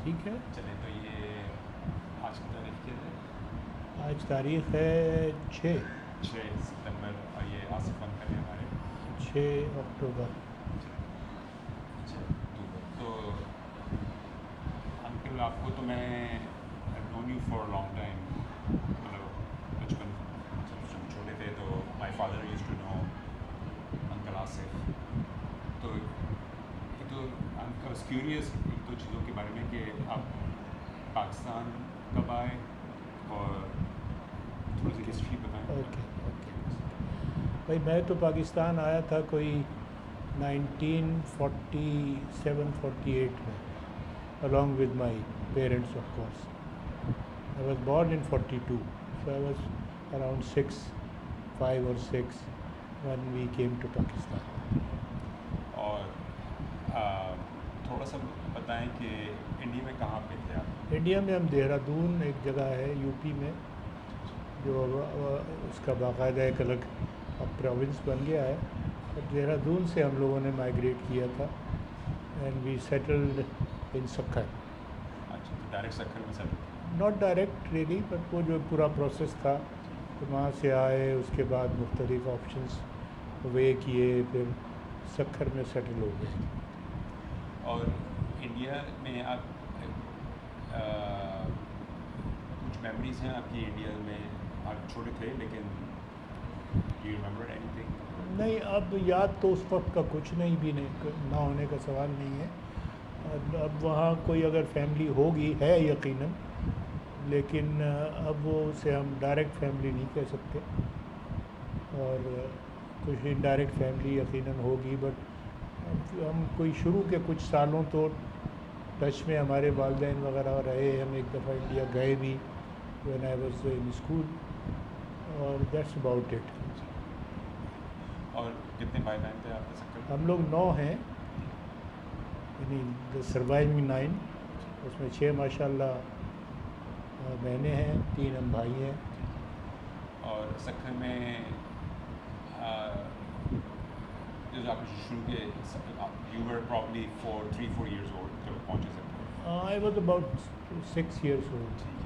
ٹھیک ہے. چلیں تو یہ آج کی تاریخ کیا ہے؟ آج تاریخ ہے 6 ستمبر اور یہ آصف انکل ہیں ہمارے. 6 اکتوبر. تو انکل آپ کو تو میں known you for long time, مطلب بچپن جب ہم چھوٹے تھے تو my father use to know uncle Asif. تو ایک تو آئی واز کیوریس ایک دو چیزوں کے بارے میں کہ آپ پاکستان کب آئے اور تھوڑی سی ہسٹری بتائیں. اوکے بھائی، میں تو پاکستان آیا تھا کوئی 1947-48 میں along with my parents of course. I was born in 42, so I was around 5 or 6 when we came to Pakistan. اور تھوڑا سا بتائیں کہ انڈیا میں کہاں پہ تھے آپ؟ انڈیا میں ہم دہرادون ایک جگہ ہے یو پی میں، جو اس کا باقاعدہ ایک الگ اب پروونس بن گیا ہے. دہرادون سے ہم لوگوں نے مائیگریٹ کیا تھا and we settled in Sukkur. اچھا، تو ڈائریکٹ سکھر میں settle? Not direct really, but وہ جو پورا پروسیس تھا تو وہاں سے آئے، اس کے بعد مختلف آپشنس وے کیے، پھر سکھر میں سیٹل ہو گئے. اور انڈیا میں آپ کچھ میموریز ہیں آپ کی انڈیا میں؟ آپ چھوٹے تھے لیکن یو ریممبر اینی تھنگ؟ نہیں، اب یاد تو اس وقت کا کچھ نہیں بھی نہ ہونے کا سوال نہیں ہے. اب وہاں کوئی اگر فیملی ہوگی ہے یقیناً، لیکن اب وہ اسے ہم ڈائریکٹ فیملی نہیں کہہ سکتے، اور کچھ انڈائریکٹ فیملی یقیناً ہوگی. بٹ ہم کوئی شروع کے کچھ سالوں تو ٹچ میں ہمارے والدین وغیرہ رہے. ہم ایک دفعہ انڈیا گئے بھی when I was in school، اور دیٹس اباؤٹ اٹ. اور کتنے بھائی بہن تھے آپ کے سکھر؟ ہم لوگ 9 ہیں، یعنی دا سروائنگ 9. اس میں 6 ماشاء اللہ بہنیں ہیں، 3 ہم بھائی ہیں. اور سکھر میں جو آپ نے شروع کے you were probably 3-4 years old جب پہنچے Sukkur? I was about 6 years old. ٹھیک ہے.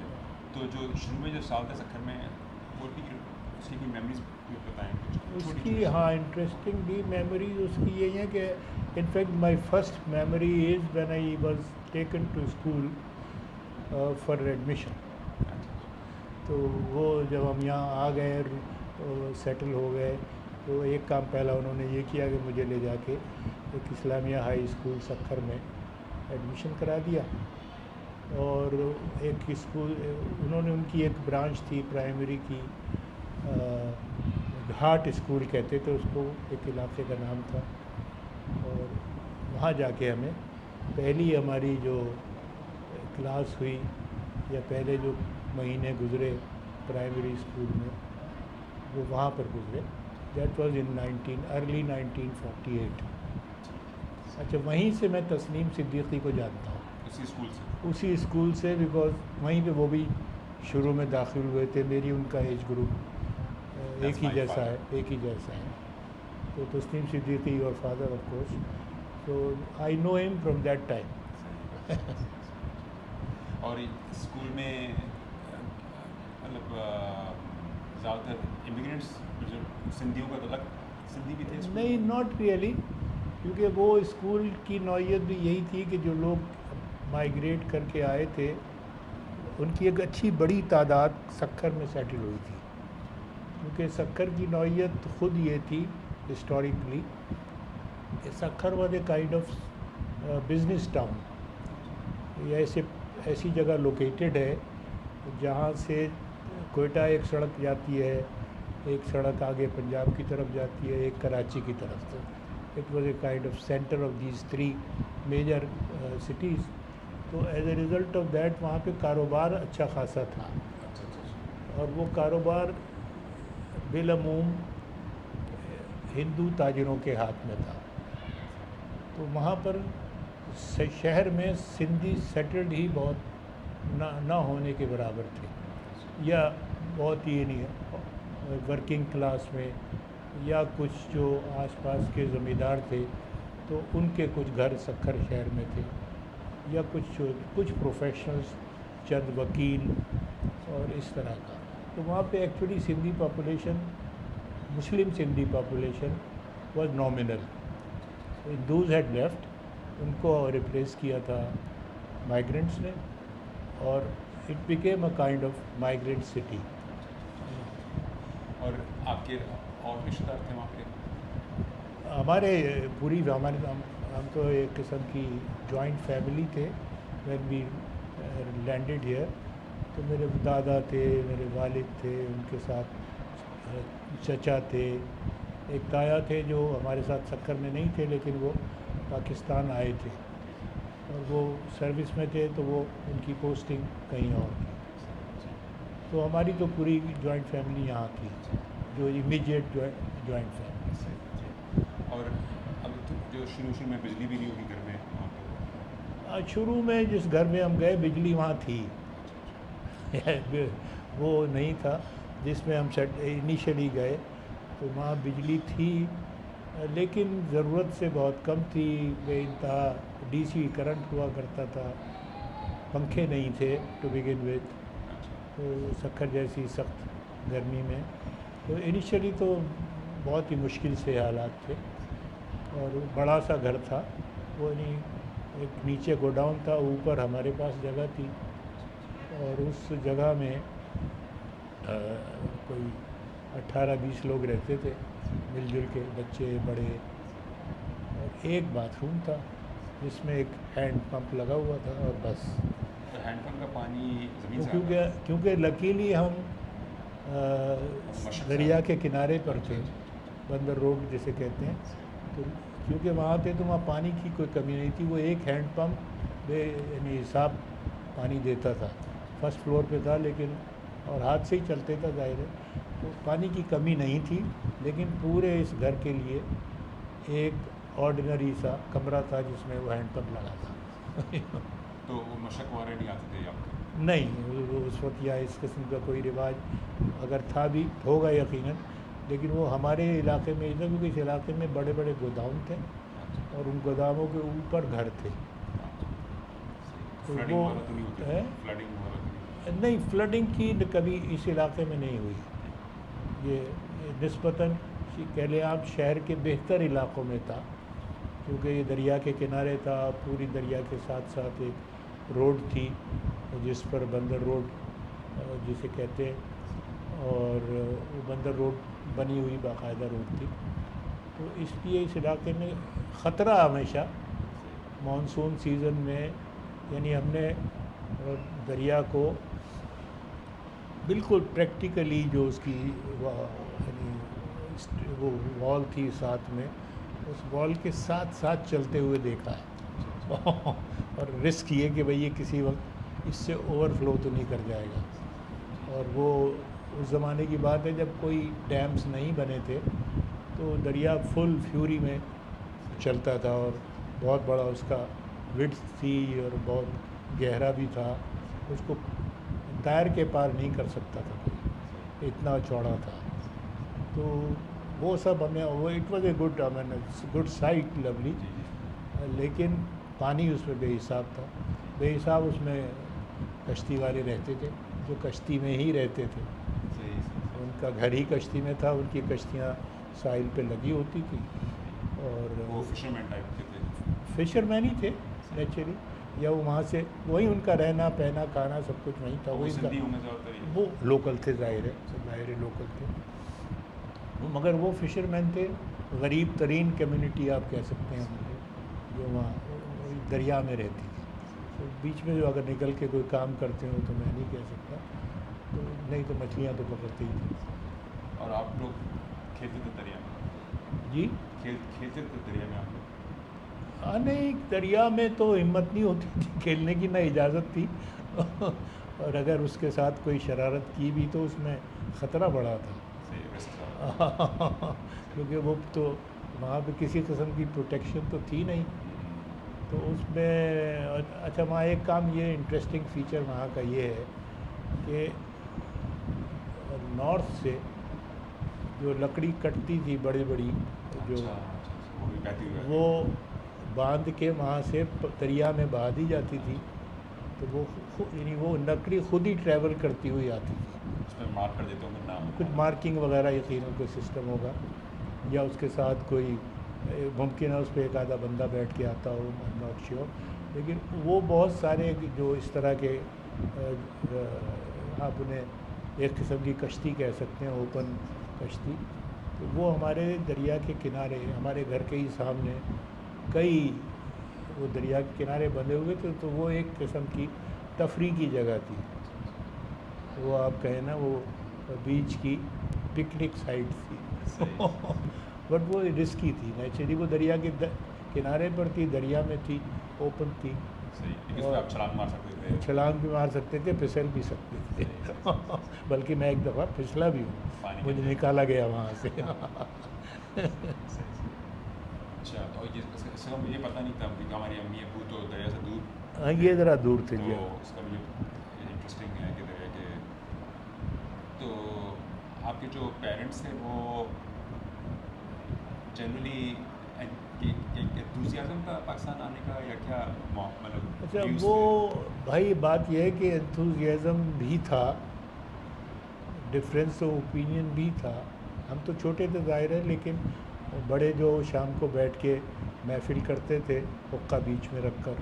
تو جو شروع میں جو سال تھا سکھر میں، وہ بھی اس کی میموریز بتائیں کچھ اس کی. ہاں، انٹرسٹنگ بھی میموریز اس کی یہی ہیں کہ in fact my first memory is when I was taken to school for admission. تو وہ جب ہم یہاں آ گئے، سیٹل ہو گئے، تو ایک کام پہلا انہوں نے یہ کیا کہ مجھے لے جا کے ایک اسلامیہ ہائی اسکول سکھر میں ایڈمیشن کرا دیا. اور ایک اسکول انہوں نے، ان کی ایک برانچ تھی پرائمری کی، گھاٹ اسکول کہتے تھے اس کو، ایک علاقے کا نام تھا. اور وہاں جا کے ہمیں پہلی ہماری جو کلاس ہوئی یا پہلے جو مہینے گزرے پرائمری اسکول میں، وہ وہاں پر گزرے. That was in early 1948. اچھا، وہیں سے میں تسنیم صدیقی کو جانتا ہوں، اسی اسکول سے؟ اسی اسکول سے، بیکاز وہیں پہ وہ بھی شروع میں داخل ہوئے تھے. میری ان کا ایج گروپ ایک ہی جیسا ہے. تو تسنیم صدیقی اور فادر آف کورس، تو آئی نو ہم فرام دیٹ ٹائم. اور اسکول میں مطلب زیادہ تر امیگرینٹس سندھیوں کا، تو الگ سندھی بھی تھے؟ نہیں، ناٹ ریئلی، کیونکہ وہ اسکول کی نوعیت بھی یہی تھی کہ جو لوگ مائیگریٹ کر کے آئے تھے ان کی ایک اچھی بڑی تعداد سکھر میں سیٹل ہوئی تھی. کیونکہ سکھر کی نوعیت خود یہ تھی ہسٹوریکلی کہ Sukkur was a kind of business town. یہ ایسی جگہ لوکیٹڈ ہے جہاں سے کوئٹہ ایک سڑک جاتی ہے، ایک سڑک آگے پنجاب کی طرف جاتی ہے، ایک کراچی کی طرف. تو it was a kind of center of these 3 major cities. تو as a result of that وہاں پہ کاروبار اچھا خاصا تھا، اور وہ کاروبار بالعموم ہندو تاجروں کے ہاتھ میں تھا. تو وہاں پر شہر میں سندھی سیٹلڈ ہی بہت نہ ہونے کے برابر تھے، یا بہت ہی نہیں ورکنگ کلاس میں، یا کچھ جو آس پاس کے زمیندار تھے تو ان کے کچھ گھر سکھر شہر میں تھے، یا کچھ پروفیشنلز، چند وکیل اور اس طرح کا. تو وہاں پہ actually Sindhi population, Muslim Sindhi population was nominal. Those had left, ان کو ریپلیس کیا تھا مائیگرنٹس نے، اور it became a kind of migrant city. اور آپ کے اور رشتے دار تھے وہاں پہ؟ ہمارے پوری ہم تو ایک قسم کی جوائنٹ فیملی تھے وین وی لینڈڈ ہیئر. تو میرے دادا تھے، میرے والد تھے، ان کے ساتھ چچا تھے، ایک تایا تھے جو ہمارے ساتھ سکر میں نہیں تھے لیکن وہ پاکستان آئے تھے اور وہ سروس میں تھے، تو وہ ان کی پوسٹنگ کہیں اور تھی. تو ہماری تو پوری جوائنٹ فیملی یہاں تھی، جو امیجیٹ جوائنٹ فیملی. اور اب تو جو شروع میں بجلی بھی نہیں ہوگی گھر میں وہاں پہ؟ شروع میں جس گھر میں ہم گئے بجلی وہاں تھی، وہ نہیں تھا جس میں ہم انیشلی گئے، تو وہاں بجلی تھی لیکن ضرورت سے بہت کم تھی. بے انتہا ڈی سی کرنٹ ہوا کرتا تھا، پنکھے نہیں تھے ٹو بگن وتھ، تو سکر جیسی سخت گرمی میں. تو انیشلی تو بہت ہی مشکل سے حالات تھے. اور بڑا سا گھر تھا، وہ نہیں، ایک نیچے گوڈاؤن تھا، اوپر ہمارے پاس جگہ تھی، اور اس جگہ میں کوئی 18-20 لوگ رہتے تھے مل جل کے، بچے بڑے. اور ایک باتھ روم تھا جس میں ایک ہینڈ پمپ لگا ہوا تھا، اور بس. تو ہینڈ پمپ کا پانی زمین سے آتا ہے؟ کیونکہ لکیلی ہم دریا کے کنارے پر تھے، بندر روڈ جسے کہتے ہیں. تو کیونکہ وہاں تھے تو وہاں پانی کی کوئی کمی نہیں تھی. وہ ایک ہینڈ پمپ یعنی حساب پانی دیتا تھا، فرسٹ فلور پہ تھا لیکن، اور ہاتھ سے ہی چلتے تھا ظاہر ہے. تو پانی کی کمی نہیں تھی، لیکن پورے اس گھر کے لیے ایک آرڈینری سا کمرہ تھا جس میں وہ ہینڈ پمپ لگا تھا. تو وہ مشق وغیرہ نہیں آتے تھے آپ کو؟ نہیں، اس وقت یا اس قسم کا کوئی رواج اگر تھا بھی ہوگا یقیناً، لیکن وہ ہمارے علاقے میں تھا کیونکہ اس علاقے میں بڑے بڑے گودام تھے اور ان گوداموں کے اوپر گھر تھے. تو وہ نہیں، فلڈنگ کی کبھی اس علاقے میں نہیں ہوئی. یہ نسبتاً کہہ لیں آپ شہر کے بہتر علاقوں میں تھا، کیونکہ یہ دریا کے کنارے تھا. پوری دریا کے ساتھ ساتھ ایک روڈ تھی جس پر بندر روڈ جسے کہتے ہیں، اور وہ بندر روڈ بنی ہوئی باقاعدہ روڈ تھی. تو اس لیے اس علاقے میں خطرہ ہمیشہ مانسون سیزن میں، یعنی ہم نے دریا کو بالکل پریکٹیکلی جو اس کی یعنی وہ وال تھی ساتھ میں، اس وال کے ساتھ ساتھ چلتے ہوئے دیکھا ہے. اور رسک یہ کہ بھئی یہ کسی وقت اس سے اوور فلو تو نہیں کر جائے گا. اور وہ اس زمانے کی بات ہے جب کوئی ڈیمز نہیں بنے تھے، تو دریا فل فیوری میں چلتا تھا، اور بہت بڑا اس کا وڈتھ تھی اور بہت گہرا بھی تھا. اس کو ٹائر کے پار نہیں کر سکتا تھا کوئی، اتنا چوڑا تھا. تو وہ سب ہمیں وہ it was a good sight, lovely. لیکن پانی اس میں بے حساب تھا، بے حساب. اس میں کشتی والے رہتے تھے جو کشتی میں ہی رہتے تھے، ان کا گھر ہی کشتی میں تھا، ان کی کشتیاں ساحل پہ لگی ہوتی تھی. اور وہ فشرمین ٹائپ کے تھے؟ فشر مین ہی تھے نیچرلی، یا وہ وہاں سے وہی ان کا رہنا پہنا کھانا سب کچھ وہیں تھا. وہ لوکل تھے، ظاہر ہے لوکل تھے. مگر وہ فشر مین تھے، غریب ترین کمیونٹی آپ کہہ سکتے ہیں جو وہاں دریا میں رہتی تھی. تو بیچ میں جو اگر نکل کے کوئی کام کرتے ہو تو میں نہیں کہہ سکتا، تو نہیں تو مچھلیاں تو پکڑتے ہی تھے. اور آپ لوگ کھیلتے تھے دریا میں؟ جی کھیلتے تھے دریا میں آپ لوگ؟ نہیں، دریا میں تو ہمت نہیں ہوتی تھی کھیلنے کی، نہ اجازت تھی. اور اگر اس کے ساتھ کوئی شرارت کی بھی تو اس میں خطرہ بڑا تھا. کیونکہ وہ تو وہاں پہ کسی قسم کی پروٹیکشن تو تھی نہیں. تو اس میں اچھا، وہاں ایک کام یہ انٹرسٹنگ فیچر وہاں کا یہ ہے کہ نارتھ سے جو لکڑی کٹتی تھی بڑی بڑی، جو وہ باندھ کے وہاں سے دریا میں بہا دی جاتی تھی، تو وہ یعنی وہ لکڑی خود ہی ٹریول کرتی ہوئی آتی تھی. اس میں مارک کر دیتے ہوں گے نام. کچھ مارکنگ وغیرہ یقیناً کوئی سسٹم ہوگا، یا اس کے ساتھ کوئی ممکن ہے اس پہ ایک آدھا بندہ بیٹھ کے آتا ہو، آئی ایم ناٹ شیور. لیکن وہ بہت سارے جو اس طرح کے آپ انہیں ایک قسم کی کشتی کہہ سکتے ہیں، اوپن کشتی، تو وہ ہمارے دریا کے کنارے، ہمارے گھر کے ہی سامنے کئی وہ دریا کے کنارے بندے ہوئے تھے. تو وہ ایک قسم کی تفریح کی جگہ تھی. وہ آپ کہیں نا وہ بیچ کی پکنک سائٹ تھی. بٹ وہ رسکی تھی نیچرلی، وہ دریا کے کنارے پر تھی، دریا میں تھی، اوپن تھی. اور آپ چھلانگ مار سکتے تھے. چھلانگ بھی مار سکتے تھے، پھسل بھی سکتے تھے. بلکہ میں ایک دفعہ پھسلا بھی ہوں، مجھے نکالا گیا وہاں سے. اچھا، تو اس کا مجھے پتہ نہیں تھا کہ ہماری امی ابو تو دریا سے دور. ہاں یہ ذرا دور تھے جی. تو اس کا مجھے انٹرسٹنگ ہے کہ دریا کے. تو آپ کے جو پیرنٹس تھے وہ جنرلی انتھوزیازم تھا پاکستان آنے کا یا کیا مطلب؟ اچھا وہ بھائی بات یہ ہے کہ انتھوزیازم بھی تھا، ڈفرینس آف اوپینین بھی تھا. ہم تو چھوٹے تھے ظاہر ہے، لیکن بڑے جو شام کو بیٹھ کے محفل کرتے تھے حقہ بیچ میں رکھ کر،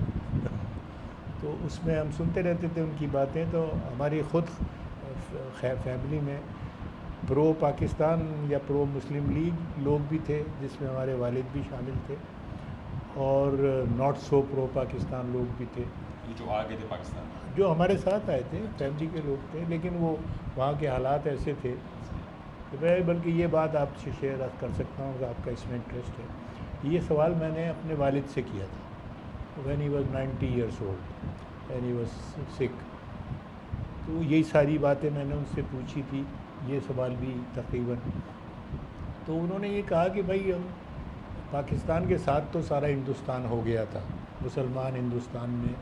تو اس میں ہم سنتے رہتے تھے ان کی باتیں. تو ہماری خود فیملی میں پرو پاکستان یا پرو مسلم لیگ لوگ بھی تھے، جس میں ہمارے والد بھی شامل تھے، اور ناٹ سو پرو پاکستان لوگ بھی تھے جو آ گئے تھے پاکستان، جو ہمارے ساتھ آئے تھے، فیملی کے لوگ تھے. لیکن وہ وہاں کے حالات ایسے تھے کہ میں بلکہ یہ بات آپ سے شیئر کر سکتا ہوں کہ آپ کا اس میں انٹرسٹ ہے. یہ سوال میں نے اپنے والد سے کیا تھا when he was 90 years old, when he was سک. تو یہی ساری باتیں میں نے ان سے پوچھی تھی، یہ سوال بھی تقریباً. تو انہوں نے یہ کہا کہ بھائی پاکستان کے ساتھ تو سارا ہندوستان ہو گیا تھا، مسلمان ہندوستان میں،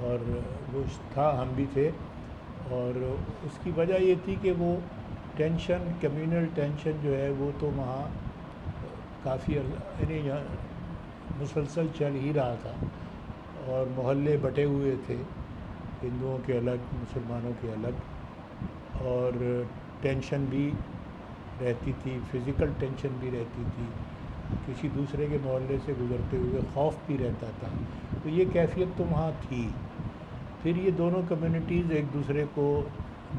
اور وہ تھا، ہم بھی تھے. اور اس کی وجہ یہ تھی کہ وہ ٹینشن، کمیونل ٹینشن جو ہے وہ تو وہاں کافی یعنی مسلسل چل ہی رہا تھا، اور محلے بٹے ہوئے تھے، ہندوؤں کے الگ، مسلمانوں کے الگ، اور ٹینشن بھی رہتی تھی، فزیکل ٹینشن بھی رہتی تھی، کسی دوسرے کے محلے سے گزرتے ہوئے خوف بھی رہتا تھا. تو یہ کیفیت تو وہاں تھی. پھر یہ دونوں کمیونٹیز ایک دوسرے کو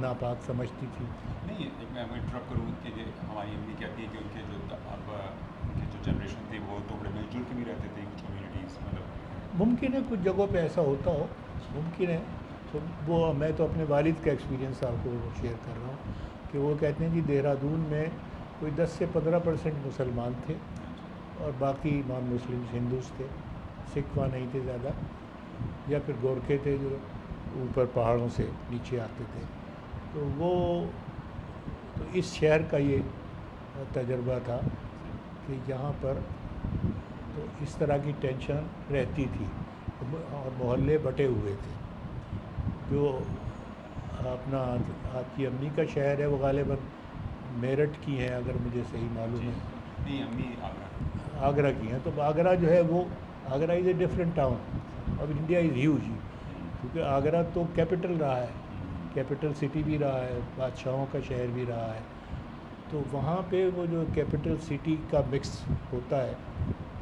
ناپاک سمجھتی تھی. نہیں، میں انٹرپٹ کروں کہ ہماری امی کہتی ہے کہ ان کے جو اب ان کی جو جنریشن تھی وہ تو بڑے مل جل کے بھی رہتے تھے کچھ کمیونٹیز، مطلب ممکن ہے کچھ جگہوں پہ ایسا ہوتا ہو، ممکن ہے. تو وہ میں تو اپنے والد کا ایکسپیرینس آپ کو شیئر کر رہا ہوں کہ وہ کہتے ہیں کہ دہرادون میں کوئی 10 سے 15% مسلمان تھے، اور باقی نان مسلمس ہندوز تھے. سکھ وہاں نہیں تھے زیادہ، یا پھر گورکھے تھے جو اوپر پہاڑوں سے نیچے آتے تھے. تو وہ تو اس شہر کا یہ تجربہ تھا کہ یہاں پر تو اس طرح کی ٹینشن رہتی تھی، اور محلے بٹے ہوئے تھے. جو اپنا آپ کی امی کا شہر ہے وہ غالباً میرٹھ کی ہیں اگر مجھے صحیح معلوم ہے. نہیں، امی آگرہ کی ہیں. تو آگرہ جو ہے وہ آگرہ از اے ڈفرینٹ ٹاؤن. اب انڈیا از ہیوج، کیونکہ آگرہ تو کیپٹل رہا ہے، کیپٹل سٹی بھی رہا ہے، بادشاہوں کا شہر بھی رہا ہے. تو وہاں پہ وہ جو کیپٹل سٹی کا مکس ہوتا ہے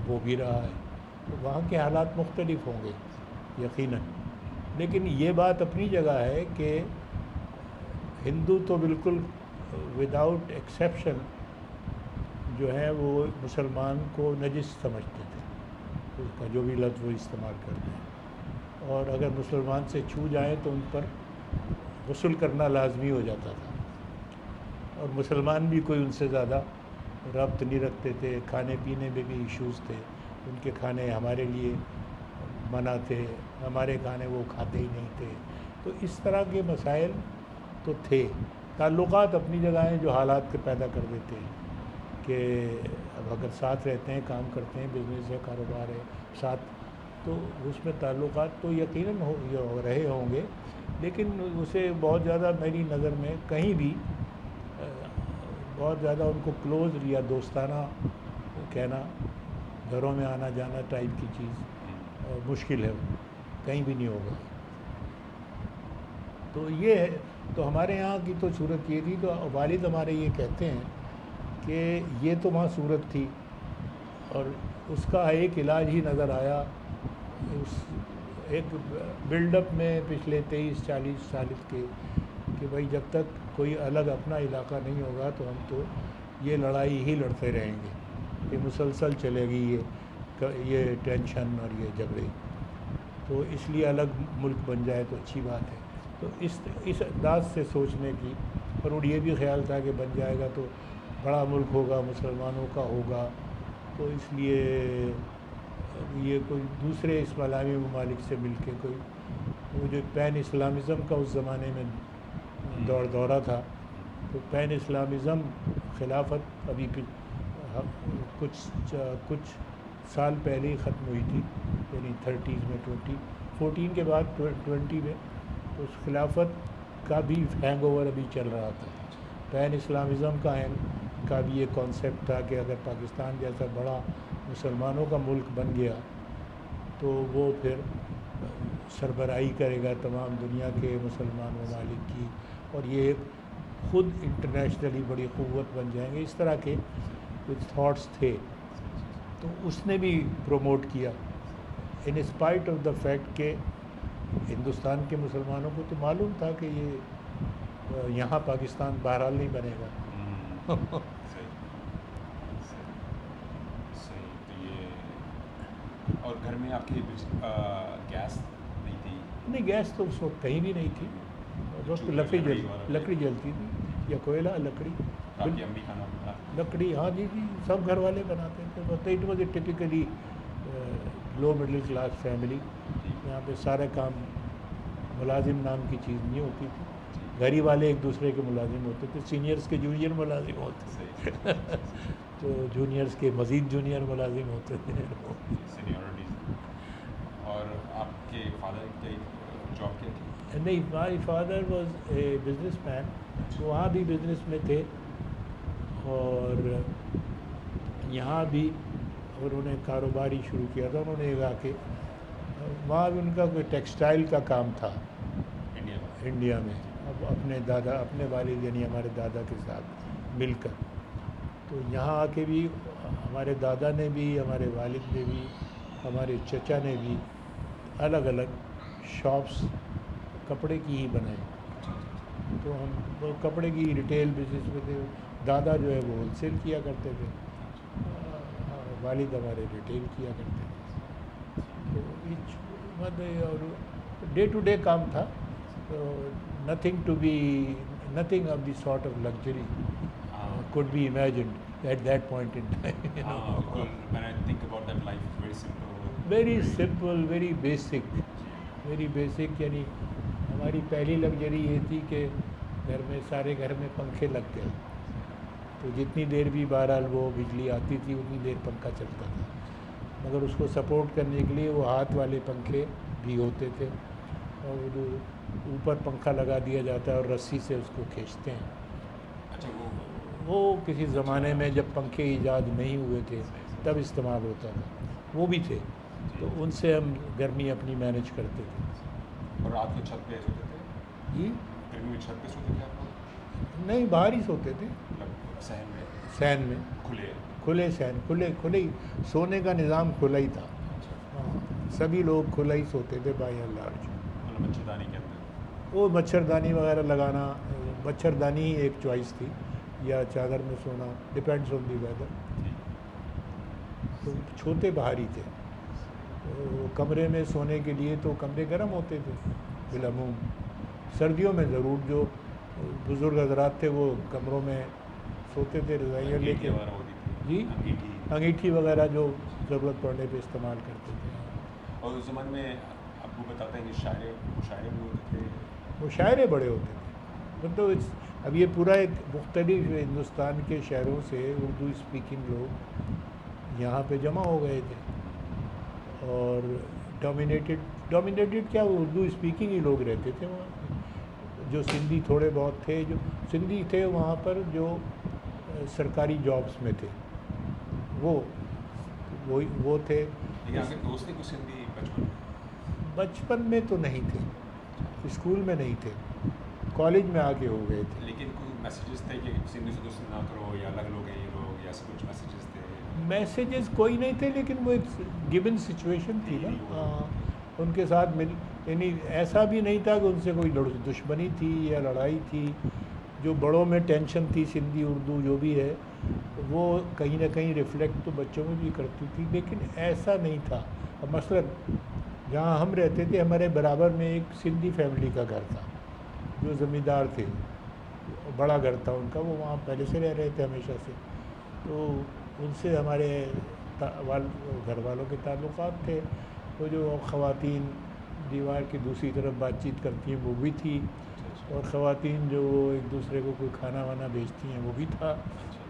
وہ بھی رہا ہے. تو وہاں کے حالات مختلف ہوں گے یقیناً. لیکن یہ بات اپنی جگہ ہے کہ ہندو تو بالکل وداؤٹ ایکسیپشن جو ہے وہ مسلمان کو نجس سمجھتے تھے، اس کا جو بھی لفظ وہ استعمال کرتے ہیں. اور اگر مسلمان سے چھو جائیں تو ان پر غسل کرنا لازمی ہو جاتا تھا. اور مسلمان بھی کوئی ان سے زیادہ ربط نہیں رکھتے تھے. کھانے پینے میں بھی ایشوز تھے، ان کے کھانے ہمارے لیے منع تھے، ہمارے کھانے وہ کھاتے ہی نہیں تھے. تو اس طرح کے مسائل تو تھے. تعلقات اپنی جگہ ہیں جو حالات کے پیدا کر دیتے ہیں کہ اب اگر ساتھ رہتے ہیں، کام کرتے ہیں، بزنس ہے، کاروبار ہے ساتھ، تو اس میں تعلقات تو یقیناً ہو رہے ہوں گے. لیکن اسے بہت زیادہ میری نظر میں کہیں بھی بہت زیادہ ان کو کلوز یا دوستانہ کہنا گھروں میں آنا جانا ٹائپ کی چیز مشکل ہے، کہیں بھی نہیں ہوگا. تو یہ ہے. تو ہمارے یہاں کی تو صورت یہ تھی. تو والد ہمارے یہ کہتے ہیں کہ یہ تو وہاں صورت تھی اور اس کا ایک علاج ہی نظر آیا اس ایک بلڈ اپ میں پچھلے 23-40 سال کے، کہ بھائی جب تک کوئی الگ اپنا علاقہ نہیں ہوگا تو ہم تو یہ لڑائی ہی لڑتے رہیں گے، یہ مسلسل چلے گی یہ ٹینشن اور یہ جھگڑے. تو اس لیے الگ ملک بن جائے تو اچھی بات ہے. تو اس انداز سے سوچنے کی، اور یہ بھی خیال تھا کہ بن جائے گا تو بڑا ملک ہوگا، مسلمانوں کا ہوگا، تو اس لیے یہ کوئی دوسرے اسلامی ممالک سے مل کے کوئی وہ جو پین اسلامزم کا اس زمانے میں دورہ تھا، تو پین اسلامزم خلافت ابھی کچھ سال پہلے ہی ختم ہوئی تھی، یعنی 30s میں 2014 کے بعد 20 میں. تو اس خلافت کا بھی ہینگ اوور ابھی چل رہا تھا. پین اسلامزم کا بھی یہ کانسیپٹ تھا کہ اگر پاکستان جیسا بڑا مسلمانوں کا ملک بن گیا تو وہ پھر سربراہی کرے گا تمام دنیا کے مسلمان ممالک کی، اور یہ خود انٹرنیشنلی بڑی قوت بن جائیں گے. اس طرح کے کچھ تھاٹس تھے. تو اس نے بھی پروموٹ کیا in spite of the fact کہ ہندوستان کے مسلمانوں کو تو معلوم تھا کہ یہ یہاں پاکستان بہرحال نہیں بنے گا. صحیح. تو یہ اور گھر میں آپ کی گیس نہیں تھی؟ نہیں، گیس تو اس وقت کہیں بھی نہیں تھی. اس وقت لکڑی جلتی تھی یا کوئلہ، لکڑی. آپ کی امی کھانا بنا؟ لکڑی، ہاں جی جی، سب گھر والے بناتے تھے. It was a typically low middle class family. یہاں پہ سارے کام ملازم نام کی چیز نہیں ہوتی تھی. گھر ہی والے ایک دوسرے کے ملازم ہوتے تھے. سینئرز کے جونیئر ملازم ہوتے تھے تو جونیئرز کے مزید جونیئر ملازم ہوتے تھے. سینیورٹیز. اور آپ کے فادر کی جاب کیا تھی؟ نہیں، my father was a business man. وہاں بھی بزنس میں تھے اور یہاں بھی انہوں نے کاروبار ہی شروع کیا تھا. انہوں نے آ کے وہاں بھی ان کا کوئی ٹیکسٹائل کا کام تھا انڈیا میں. اب اپنے والد یعنی ہمارے دادا کے ساتھ مل کر. تو یہاں آ کے بھی ہمارے دادا نے بھی، ہمارے والد نے بھی، ہمارے چچا نے بھی الگ الگ شاپس کپڑے کی ہی بنائے. تو ہم کپڑے کی ریٹیل بزنس میں تھے. دادا جو ہے وہ ہول سیل کیا کرتے تھے، والد ہمارے ریٹیل کیا کرتے تھے. تو اور ڈے ٹو ڈے کام تھا. nothing of the sort of luxury could be imagined at that point in time. When I think about that life, it's very simple. Very simple, very basic. یعنی ہماری پہلی luxury یہ تھی کہ سارے گھر میں پنکھے لگ گئے. تو جتنی دیر بھی بہرحال وہ بجلی آتی تھی اتنی دیر پنکھا چلتا تھا. مگر اس کو سپورٹ کرنے کے لیے وہ ہاتھ والے پنکھے بھی ہوتے تھے اور اوپر پنکھا لگا دیا جاتا ہے اور رسی سے اس کو کھینچتے ہیں. اچھا. وہ کسی زمانے میں جب پنکھے ایجاد نہیں ہوئے تھے تب استعمال ہوتا تھا. وہ بھی تھے. تو ان سے ہم گرمی اپنی مینیج کرتے تھے. اور رات کو چھت پہ سوتے تھے؟ جی، گرمی میں چھت پہ سوتے تھے آپ؟ نہیں، باہر ہی سوتے تھے. صحن میں کھلے صحن، کھلے سونے کا نظام کھلا ہی تھا. سبھی لوگ کھلا ہی سوتے تھے بائی اینڈ لارج. مچھردانی کے اندر وہ مچھردانی وغیرہ لگانا، مچھردانی ہی ایک چوائس تھی، یا چادر میں سونا، ڈپینڈس آن دی ویدر. تو چھوٹے باہر ہی تھے. کمرے میں سونے کے لیے تو کمرے گرم ہوتے تھے بالعموم. سردیوں میں ضرور جو بزرگ حضرات تھے وہ کمروں میں سوتے تھے رضائیاں لے کے. جی، انگیٹھی وغیرہ جو ضرورت پڑنے پہ استعمال کرتے تھے. اور اس زمانے میں ابو بتاتے ہیں کہ مشاعرے بھی ہوتے تھے. مشاعرے بڑے ہوتے تھے. مطلب اب یہ پورا ایک مختلف ہندوستان کے شہروں سے اردو اسپیکنگ لوگ یہاں پہ جمع ہو گئے تھے اور ڈومینیٹڈ کیا وہ اردو اسپیکنگ ہی لوگ رہتے تھے وہاں. جو سندھی تھوڑے بہت تھے، جو سندھی تھے وہاں پر جو سرکاری جابس میں تھے، وہ وہ تھے. لیکن آپ کے دوست تھے کچھ سندھی بچپن میں؟ بچپن میں تو نہیں تھے, اسکول میں نہیں تھے, کالج میں آ کے ہو گئے تھے. لیکن کوئی میسیجز تھے کہ سندھی سے دوستی نہ کرو یا الگ لوگ ہیں یہ لوگ, یا ایسے کچھ میسیجز تھے؟ میسیجز کوئی نہیں تھے, لیکن وہ ایک گیون سچویشن تھی نا. ان کے ساتھ یعنی ایسا بھی نہیں تھا کہ ان سے کوئی دشمنی تھی یا لڑائی تھی. جو بڑوں میں ٹینشن تھی سندھی اردو جو بھی ہے وہ کہیں نہ کہیں ریفلیکٹ تو بچوں میں بھی کرتی تھی, لیکن ایسا نہیں تھا. اب مثلا جہاں ہم رہتے تھے ہمارے برابر میں ایک سندھی فیملی کا گھر تھا جو زمیندار تھے, بڑا گھر تھا ان کا, وہ وہاں پہلے سے رہ رہے تھے ہمیشہ سے. تو ان سے ہمارے گھر والوں کے تعلقات تھے. وہ جو خواتین دیوار کی دوسری طرف بات چیت کرتی ہیں وہ بھی تھی, اور خواتین جو ایک دوسرے کو کوئی کھانا وانا بیچتی ہیں وہ بھی تھا.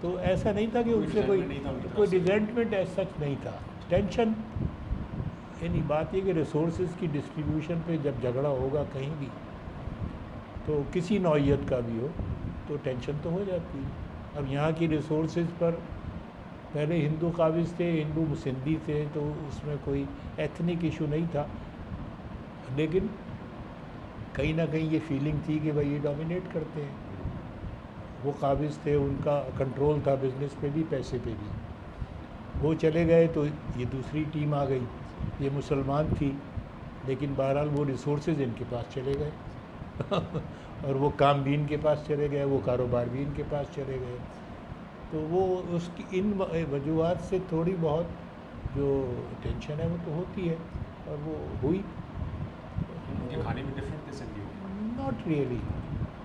تو ایسا نہیں تھا کہ ان سے کوئی ریزنٹمنٹ ایسا سچ نہیں تھا. ٹینشن یعنی بات یہ کہ ریسورسز کی ڈسٹریبیوشن پہ جب جھگڑا ہوگا کہیں بھی تو کسی نوعیت کا بھی ہو تو ٹینشن تو ہو جاتی ہے. اب یہاں کی ریسورسز پر پہلے ہندو قابض تھے, ہندو سندھی تھے, تو اس میں کوئی ایتھنک ایشو نہیں تھا, لیکن کہیں نہ کہیں یہ فیلنگ تھی کہ بھائی یہ ڈومینیٹ کرتے ہیں. وہ قابض تھے, ان کا کنٹرول تھا بزنس پہ بھی پیسے پہ بھی. وہ چلے گئے تو یہ دوسری ٹیم آ گئی, یہ مسلمان تھی لیکن بہرحال وہ ریسورسز ان کے پاس چلے گئے اور وہ کام بھی ان کے پاس چلے گئے, وہ کاروبار بھی ان کے پاس چلے گئے. تو وہ اس کی ان وجوہات سے تھوڑی بہت جو ٹینشن ہے وہ تو ہوتی ہے, اور وہ ہوئی. ان کے کھانے بھی ڈفرینٹ تھے سندھیوں؟ Not really.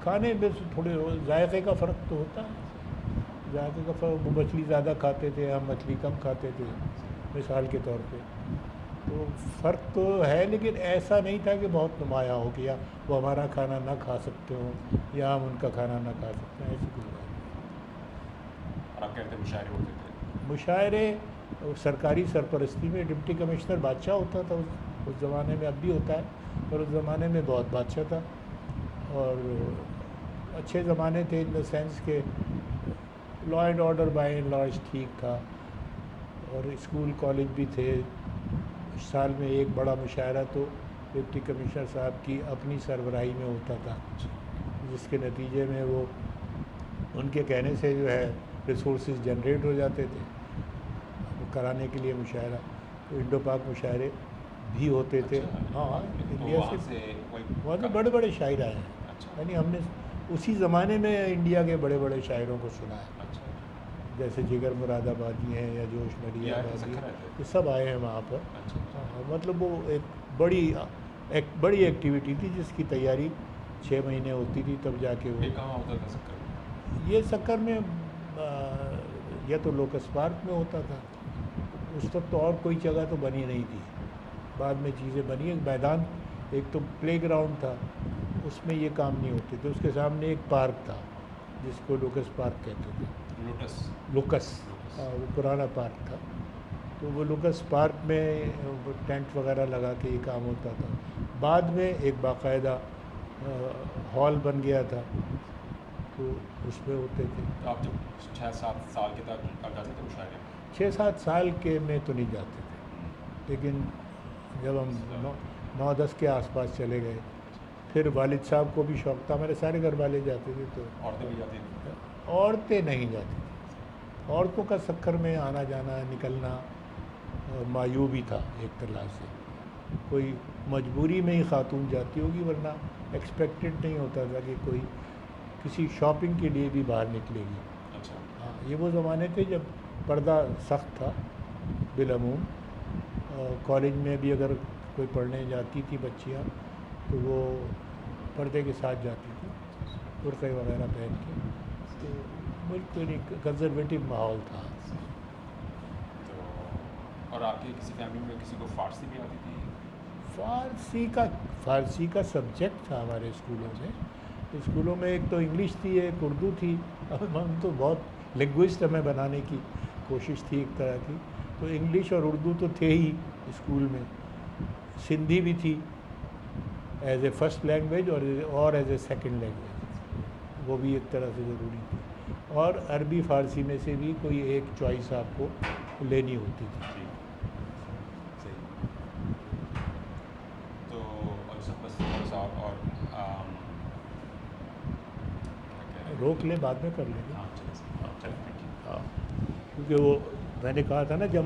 کھانے میں تھوڑے ذائقے کا فرق تو ہوتا ہے. ذائقے کا فرق, وہ مچھلی زیادہ کھاتے تھے, ہم مچھلی کم کھاتے تھے مثال کے طور پہ. تو فرق تو ہے, لیکن ایسا نہیں تھا کہ بہت نمایاں ہو گیا وہ ہمارا کھانا نہ کھا سکتے ہوں یا ہم ان کا کھانا نہ کھا سکتے ہیں, ایسی کوئی بات نہیں. آپ کہتے ہیں مشاعرے ہوتے تھے؟ مشاعرے سرکاری سرپرستی میں ڈپٹی کمشنر بادشاہ ہوتا تھا اس زمانے میں, اب بھی ہوتا ہے, اور اس زمانے میں بہت بادشاہ تھا. اور اچھے زمانے تھے ان دا سینس کہ law and order by and large ٹھیک تھا, اور اسکول کالج بھی تھے. سال میں ایک بڑا مشاعرہ تو ڈپٹی کمشنر صاحب کی اپنی سربراہی میں ہوتا تھا, جس کے نتیجے میں وہ ان کے کہنے سے جو ہے ریسورسز جنریٹ ہو جاتے تھے وہ کرانے کے لیے مشاعرہ. تو انڈو پاک مشاعرے بھی ہوتے تھے. ہاں, انڈیا سے وہاں سے بڑے بڑے شاعر آئے ہیں, یعنی ہم نے اسی زمانے میں انڈیا کے بڑے بڑے شاعروں کو سنا ہے, جیسے جگر مراد آبادی ہیں یا جوش نری آبادی, یہ سب آئے ہیں وہاں پر. مطلب وہ ایک بڑی ایکٹیویٹی تھی جس کی تیاری 6 مہینے ہوتی تھی, تب جا کے وہ. کہاں ہوتا تھا سکر؟ یہ سکر میں یا تو لوکس پارک میں ہوتا تھا, اس وقت تو اور کوئی جگہ تو بنی نہیں تھی, بعد میں چیزیں بنی. ایک میدان, ایک تو پلے گراؤنڈ تھا, اس میں یہ کام نہیں ہوتے تھے. اس کے سامنے ایک پارک تھا جس کو لوکس پارک کہتے تھے. لوکس, وہ پرانا پارک تھا. تو وہ لوکس پارک میں ٹینٹ وغیرہ لگا کے یہ کام ہوتا تھا. بعد میں ایک باقاعدہ ہال بن گیا تھا, تو اس میں ہوتے تھے. تو آپ جب 6-7 سال کے تک جاتے تھے مشاعرے میں؟ 6-7 سال کے میں تو نہیں جاتے تھے, لیکن جب ہم 9-10 کے آس پاس چلے گئے, پھر والد صاحب کو بھی شوق تھا, میرے سارے گھر والے جاتے تھے. تو عورتیں بھی جاتی تھیں؟ عورتیں نہیں جاتی تھیں. عورتوں کا سکر میں آنا جانا نکلنا معیوب ہی تھا ایک طرح سے. کوئی مجبوری میں ہی خاتون جاتی ہوگی, ورنہ ایکسپیکٹڈ نہیں ہوتا تھا کہ کوئی کسی شاپنگ کے لیے بھی باہر نکلے گی. اچھا. ہاں, یہ وہ زمانے تھے جب پردہ سخت تھا بالعموم. کالج میں بھی اگر کوئی پڑھنے جاتی تھی بچیاں تو وہ پردے کے ساتھ جاتی تھی, برقعے وغیرہ پہن کے. تو بالکل ایک کنزرویٹو ماحول تھا. اور آپ کی کسی فیملی میں کسی کو فارسی بھی آتی تھی؟ فارسی کا سبجیکٹ تھا ہمارے اسکولوں میں. اسکولوں میں ایک تو انگلش تھی, ایک اردو تھی. ہم تو بہت لنگوسٹ ہمیں بنانے کی کوشش تھی ایک طرح کی. تو انگلش اور اردو تو تھے ہی اسکول میں. سندھی بھی تھی ایز اے فرسٹ لینگویج اور ایز اے سیکنڈ لینگویج, وہ بھی ایک طرح سے ضروری تھی. اور عربی فارسی میں سے بھی کوئی ایک چوائس آپ کو لینی ہوتی تھی. سب بس تھوڑا سا اور روک لے بعد میں کر لیں گے. ہاں چلیں تھینک یو. ہاں کیونکہ وہ میں نے کہا تھا نا جب